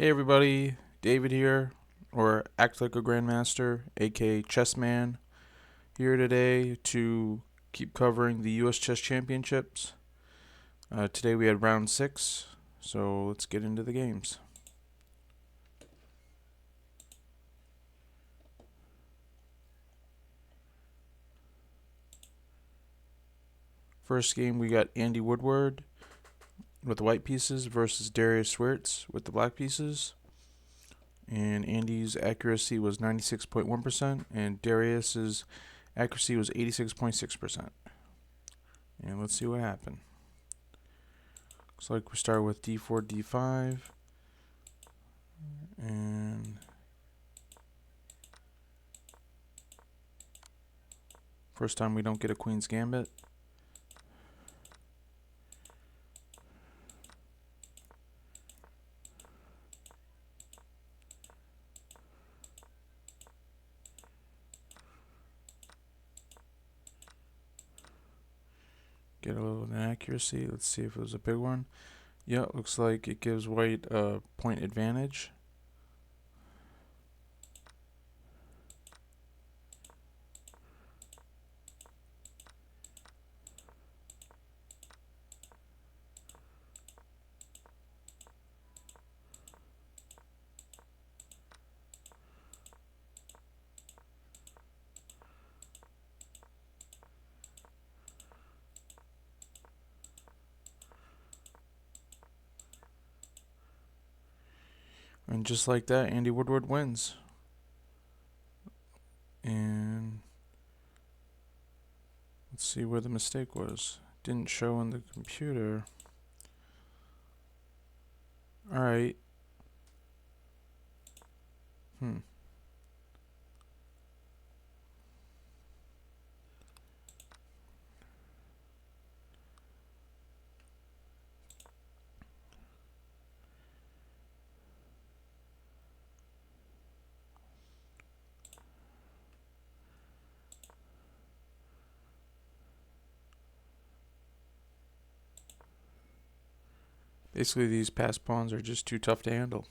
Hey everybody, David here, or Act Like a Grandmaster, aka Chessman, here today to keep covering the US Chess Championships. Today we had round 6, so let's get into the games. First game we got Andy Woodward with the white pieces versus Darius Swartz with the black pieces. And Andy's accuracy was 96.1% and Darius's accuracy was 86.6%. And let's see what happened. Looks like we start with d4, d5, and first time we don't get a queen's gambit. Get a little inaccuracy. Let's see if it was a big one. Yeah, looks like it gives white a point advantage. And just like that, Andy Woodward wins. And let's see where the mistake was. Didn't show in the computer. Alright. Basically, these passed pawns are just too tough to handle.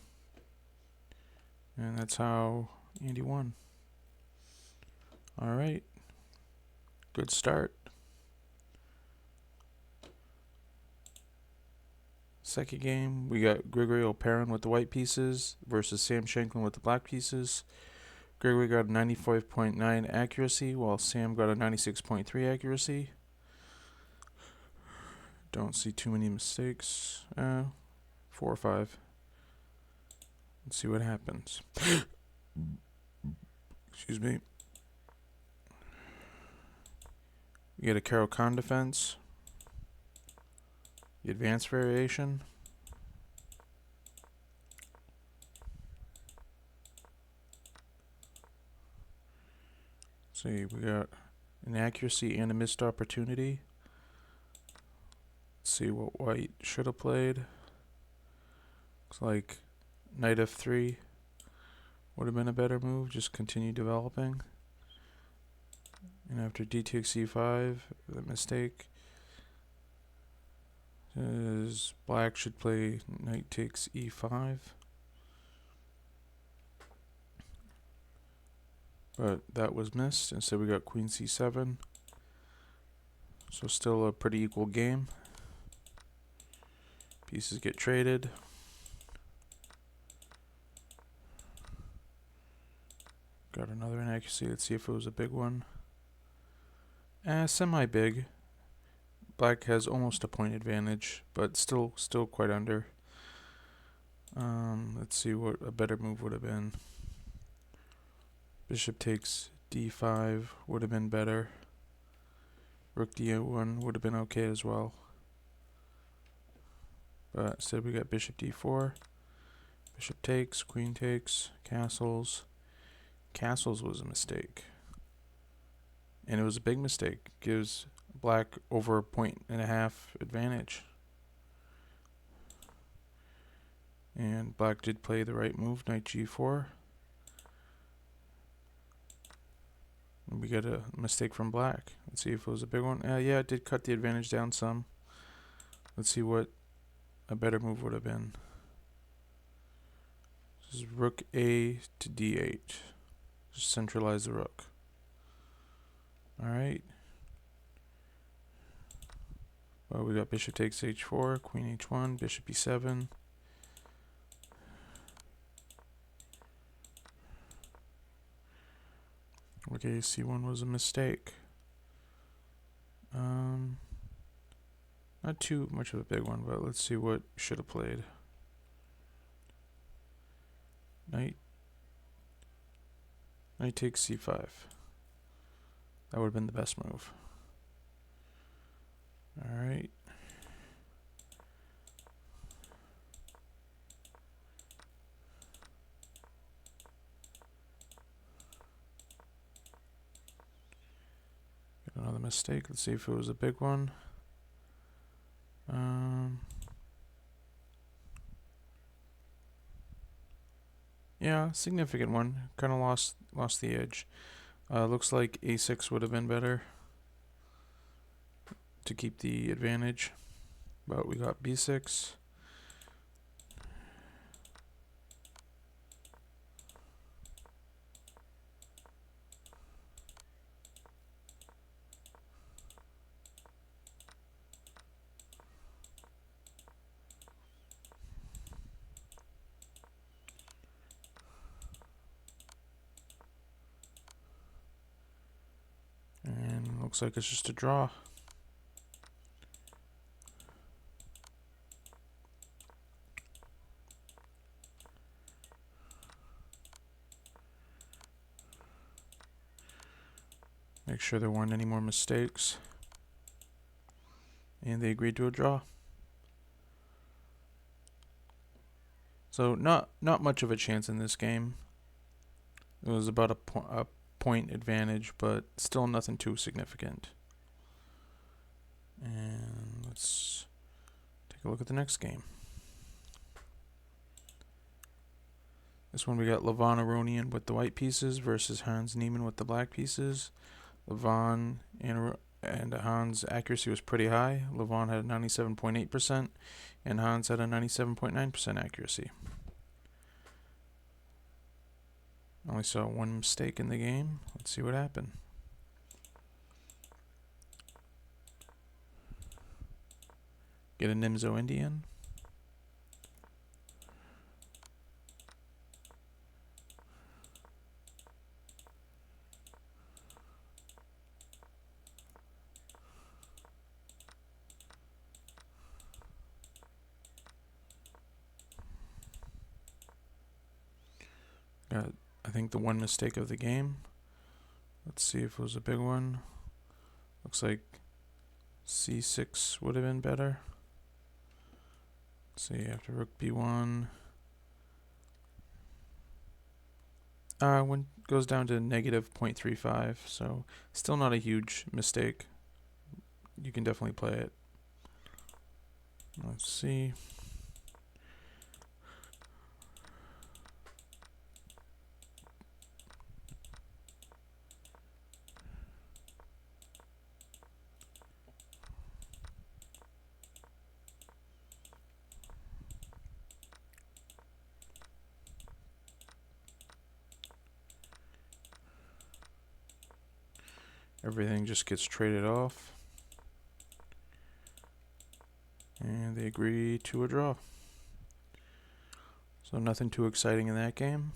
And that's how Andy won. Alright. Good start. Second game, we got Grigory Oparin with the white pieces versus Sam Shanklin with the black pieces. Grigory got a 95.9 accuracy, while Sam got a 96.3 accuracy. Don't see too many mistakes. 4 or 5. Let's see what happens. Excuse me. We get a Caro-Kann defense. The advanced variation. See, we got an accuracy and a missed opportunity. Let's see what white should have played. Looks like knight f3 would have been a better move. Just continue developing. And after d takes e5, the mistake is black should play knight takes e5. But that was missed. Instead we got queen c7. So still a pretty equal game. Pieces get traded. Got another inaccuracy. Let's see if it was a big one. Semi-big. Black has almost a point advantage, but still quite under. Let's see what a better move would have been. Bishop takes d5 would have been better. Rook d1 would have been okay as well. But instead we got bishop d4. Bishop takes, queen takes, castles. Castles was a mistake. And it was a big mistake. Gives black over a point and a half advantage. And black did play the right move, knight g4. And we get a mistake from black. Let's see if it was a big one. Yeah, it did cut the advantage down some. Let's see what a better move would have been. This is rook A to D8. Just centralize the rook. Alright. Well, we got bishop takes H4, queen H1, bishop E7. Okay, C1 was a mistake. Not too much of a big one, but let's see what should have played. Knight takes C5. That would have been the best move. Alright. Got another mistake. Let's see if it was a big one. Yeah, significant one. Kind of lost the edge. Looks like A6 would have been better to keep the advantage, but we got B6. And looks like it's just a draw. Make sure there weren't any more mistakes. And they agreed to a draw. So not much of a chance in this game. It was about a point advantage, but still nothing too significant. And let's take a look at the next game. This one we got Levon Aronian with the white pieces versus Hans Niemann with the black pieces. Levon and Hans' accuracy was pretty high. Levon had a 97.8% and Hans had a 97.9% accuracy. Only saw one mistake in the game. Let's see what happened. Get a Nimzo Indian. Got, I think, the one mistake of the game. Let's see if it was a big one. Looks like C6 would have been better. Let's see, after rook B1. One goes down to negative 0.35, so still not a huge mistake. You can definitely play it. Let's see. Everything just gets traded off. And they agree to a draw. So nothing too exciting in that game.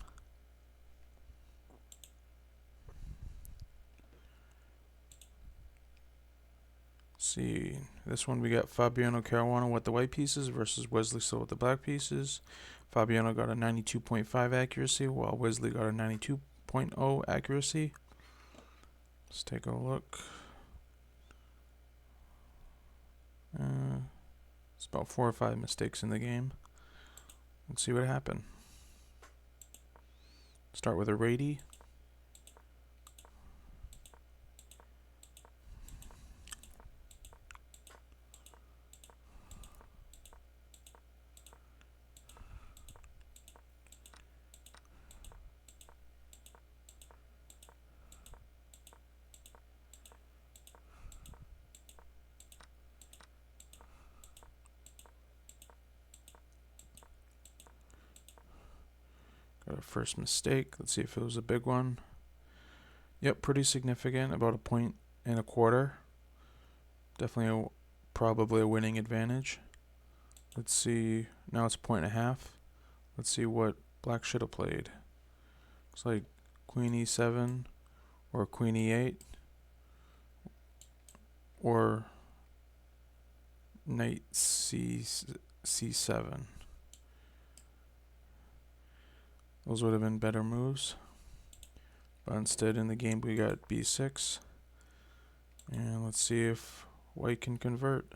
Let's see, this one we got Fabiano Caruana with the white pieces versus Wesley So with the black pieces. Fabiano got a 92.5 accuracy while Wesley got a 92.0 accuracy. Let's take a look. It's about 4 or 5 mistakes in the game. Let's see what happened. Start with a Rady. Got a first mistake. Let's see if it was a big one. Yep, pretty significant, about 1.25 points. Definitely probably a winning advantage. Let's see, now it's 1.5 points. Let's see what black should have played. Looks like queen e7 or queen e8 or knight c7. Those would have been better moves. But instead in the game we got b6. And let's see if white can convert.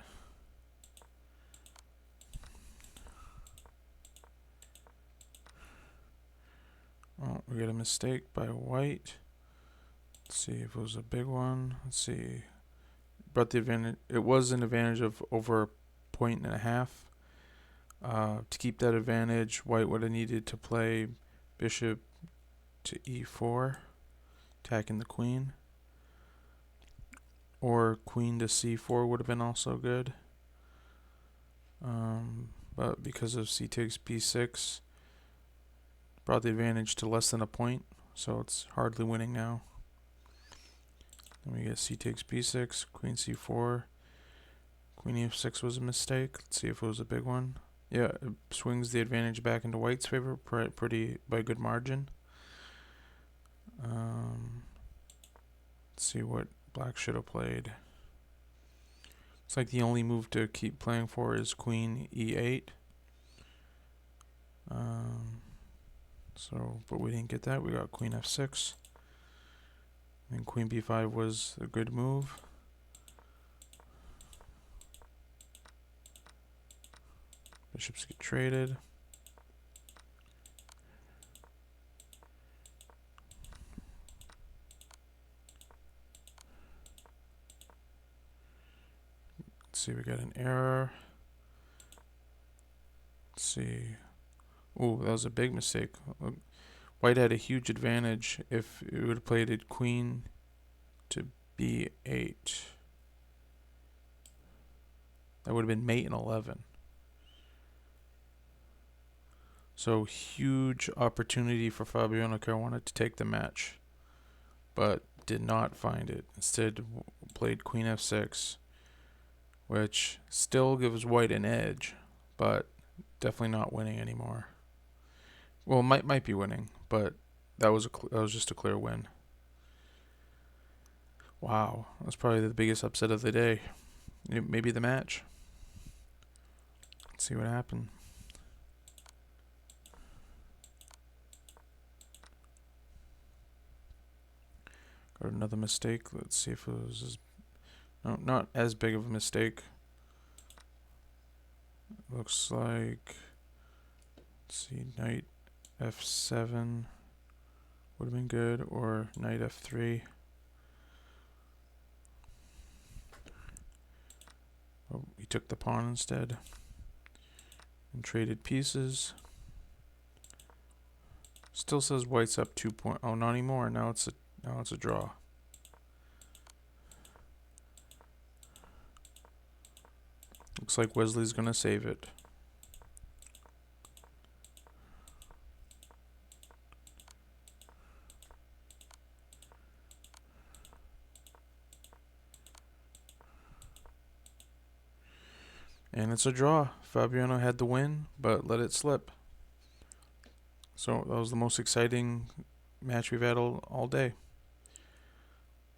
Oh, we got a mistake by white. Let's see if it was a big one. Let's see. But the advantage, it was an advantage of over 1.5 points. To keep that advantage, white would have needed to play bishop to e4, attacking the queen. Or queen to c4 would have been also good. But because of c takes b6, brought the advantage to less than a point, so it's hardly winning now. Then we get c takes b6, queen c4, queen f6 was a mistake. Let's see if it was a big one. Yeah, it swings the advantage back into white's favor pretty by a good margin. Let's see what black should have played. Looks like the only move to keep playing for is queen e8. But we didn't get that. We got queen f6. And queen b5 was a good move. Bishops get traded. Let's see, we got an error. Let's see. Oh, that was a big mistake. White had a huge advantage if it would have played it queen to b8. That would have been mate in 11. So huge opportunity for Fabiano Caruana to take the match, but did not find it. Instead played queen f6, which still gives white an edge, but definitely not winning anymore. Well, might be winning, but that was just a clear win. Wow, that's probably the biggest upset of the day. Maybe the match. Let's see what happened. Got another mistake. Let's see if it was not as big of a mistake. Looks like, let's see, knight f7 would have been good, or knight f3. Oh, he took the pawn instead and traded pieces. Still says white's up 2 points. Oh, not anymore. Now it's a draw. Looks like Wesley's gonna save it. And it's a draw. Fabiano had the win, but let it slip. So that was the most exciting match we've had all day.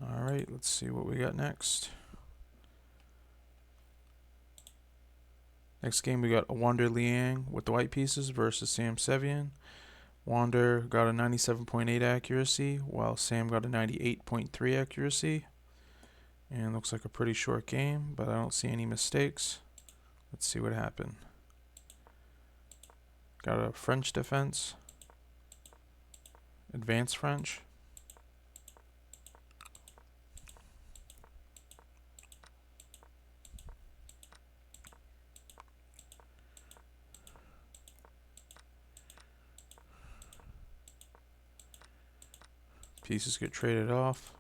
Alright, let's see what we got next. Next game we got Wander Liang with the white pieces versus Sam Sevian. Wander got a 97.8 accuracy, while Sam got a 98.3 accuracy. And looks like a pretty short game, but I don't see any mistakes. Let's see what happened. Got a French defense. Advanced French. Pieces get traded off.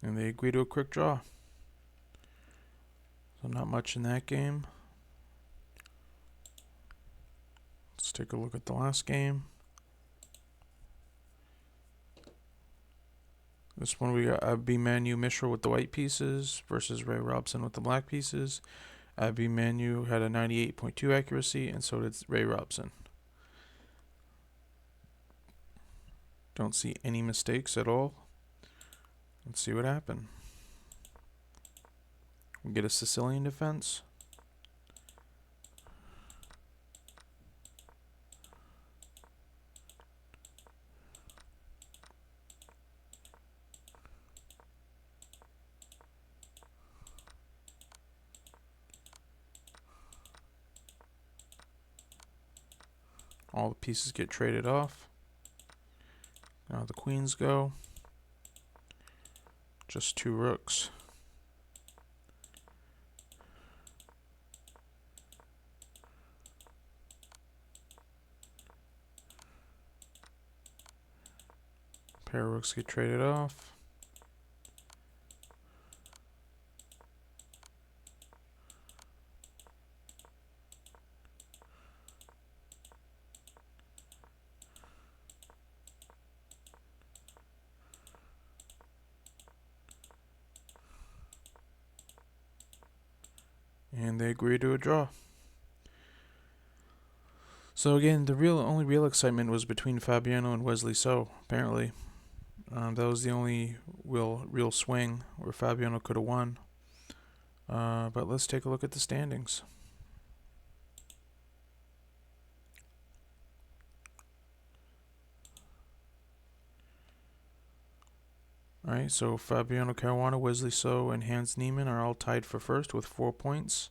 And they agree to a quick draw. So not much in that game. Let's take a look at the last game. This one we got Abhimanyu Mishra with the white pieces versus Ray Robson with the black pieces. Abhimanyu had a 98.2 accuracy, and so did Ray Robson. Don't see any mistakes at all. Let's see what happened. We get a Sicilian defense. All the pieces get traded off. Now the queens go. Just 2 rooks. Pair of rooks get traded off. And they agree to a draw. So again, the only real excitement was between Fabiano and Wesley So, apparently. That was the only real swing where Fabiano could have won. But let's take a look at the standings. Alright, so Fabiano Caruana, Wesley So, and Hans Niemann are all tied for first with 4 points.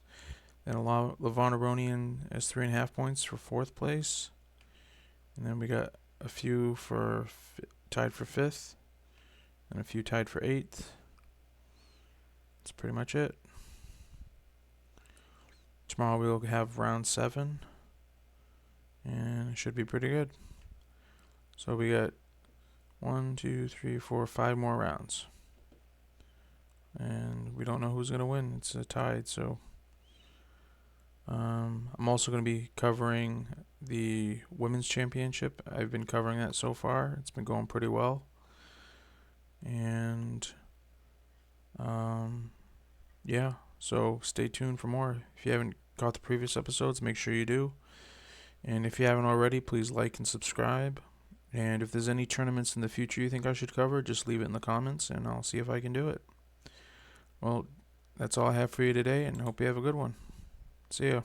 Then Levon Aronian has 3.5 points for 4th place. And then we got a few for tied for 5th. And a few tied for 8th. That's pretty much it. Tomorrow we'll have round 7. And it should be pretty good. So we got 1, 2, 3, 4, 5 more rounds. And we don't know who's going to win. It's a tied, so I'm also going to be covering the Women's Championship. I've been covering that so far. It's been going pretty well. And yeah, so stay tuned for more. If you haven't caught the previous episodes, make sure you do. And if you haven't already, please like and subscribe. And if there's any tournaments in the future you think I should cover, just leave it in the comments and I'll see if I can do it. Well, that's all I have for you today, and hope you have a good one. See ya.